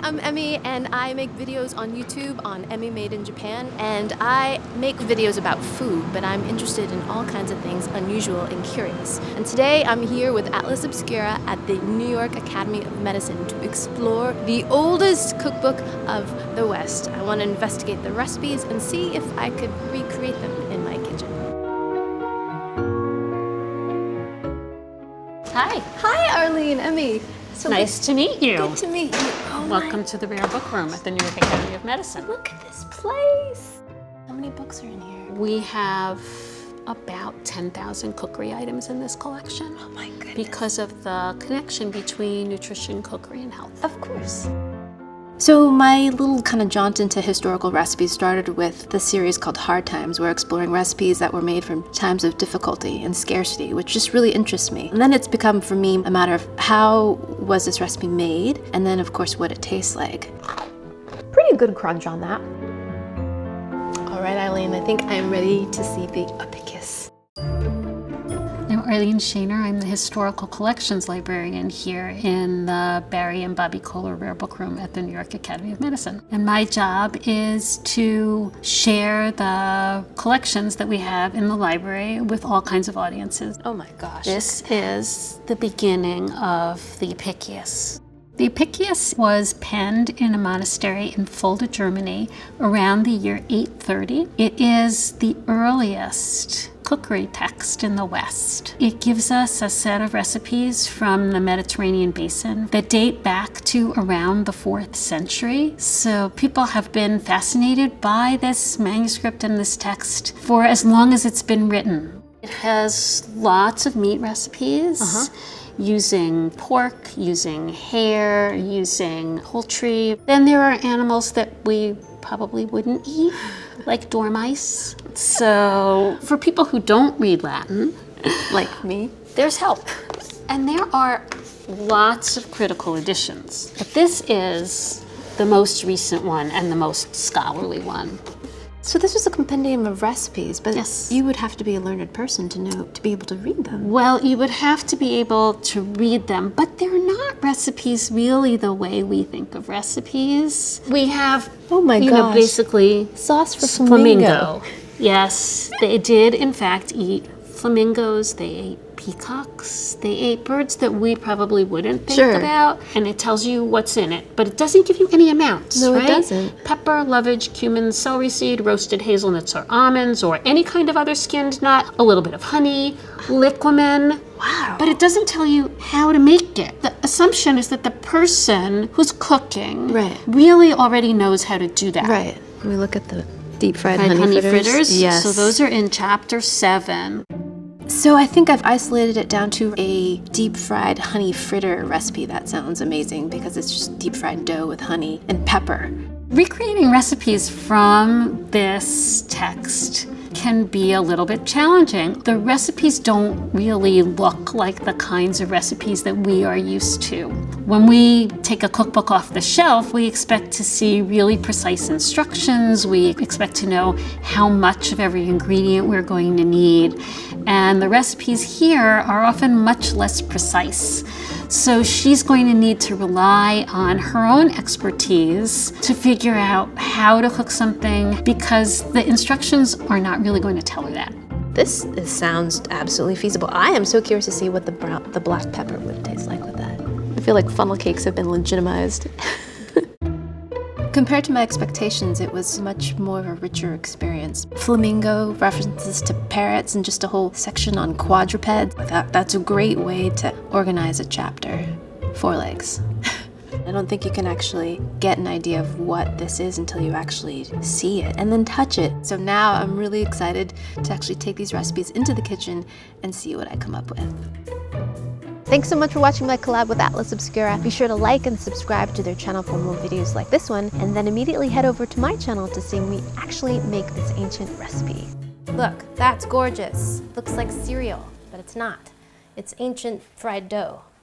I'm Emmy, and I make videos on YouTube on Emmymadeinjapan, and I make videos about food, but I'm interested in all kinds of things unusual and curious. And today I'm here with Atlas Obscura at the New York Academy of Medicine to explore the oldest cookbook of the West. I want to investigate the recipes and see if I could recreate them in my kitchen. Hi. Hi, Arlene, Emmy. So nice to meet you. Good to meet you. Oh, welcome to the Rare Book Room at the New York Academy of Medicine. Look at this place. How many books are in here? We have about 10,000 cookery items in this collection. Oh my goodness. Because of the connection between nutrition, cookery, and health. Of course. So my little kind of jaunt into historical recipes started with the series called Hard Times. We're exploring recipes that were made from times of difficulty and scarcity, which just really interests me. And then it's become, for me, a matter of how was this recipe made, and then, of course, what it tastes like. Pretty good crunch on that. All right, Eileen, I think I'm ready to see the Apicius. I'm Arlene Shaner. I'm the Historical Collections Librarian here in the Barry and Bobby Kohler Rare Book Room at the New York Academy of Medicine. And my job is to share the collections that we have in the library with all kinds of audiences. Oh my gosh. This is the beginning of the Apicius. The Apicius was penned in a monastery in Fulda, Germany around the year 830. It is the earliest cookery text in the West. It gives us a set of recipes from the Mediterranean basin that date back to around the 4th century. So people have been fascinated by this manuscript and this text for as long as it's been written. It has lots of meat recipes. Using pork, using hare, using poultry. Then there are animals that we probably wouldn't eat, like dormice. So for people who don't read Latin, Like me. there's help. And there are lots of critical editions. But this is the most recent one and the most scholarly one. So this was a compendium of recipes, but Yes. you would have to be a learned person to be able to read them. Well, you would have to be able to read them, but they're not recipes really the way we think of recipes. We have, Oh my gosh. basically sauce for flamingo. Yes, they did in fact eat flamingos, they ate peacocks, they ate birds that we probably wouldn't think Sure. about, and it tells you what's in it, but it doesn't give you any amounts, No, right? it doesn't. Pepper, lovage, cumin, celery seed, roasted hazelnuts or almonds, or any kind of other skinned nut, a little bit of honey, liquamen. Wow. But it doesn't tell you how to make it. The assumption is that the person who's cooking Right. really already knows how to do that. Right. Can we look at the deep fried Fried honey fritters? Yes. So those are in chapter 7. So I think I've isolated it down to a deep fried honey fritter recipe. That sounds amazing because it's just deep fried dough with honey and pepper. Recreating recipes from this text can be a little bit challenging. The recipes don't really look like the kinds of recipes that we are used to. When we take a cookbook off the shelf, we expect to see really precise instructions. We expect to know how much of every ingredient we're going to need. And the recipes here are often much less precise. So she's going to need to rely on her own expertise to figure out how to cook something because the instructions are not really going to tell her that. This sounds absolutely feasible. I am so curious to see what the black pepper would taste like with that. I feel like funnel cakes have been legitimized. Compared to my expectations, it was much more of a richer experience. Flamingo, references to parrots, and just a whole section on quadrupeds. That's a great way to organize a chapter. 4 legs. I don't think you can actually get an idea of what this is until you actually see it and then touch it. So now I'm really excited to actually take these recipes into the kitchen and see what I come up with. Thanks so much for watching my collab with Atlas Obscura. Be sure to like and subscribe to their channel for more videos like this one, and then immediately head over to my channel to see me actually make this ancient recipe. Look, that's gorgeous. Looks like cereal, but it's not. It's ancient fried dough.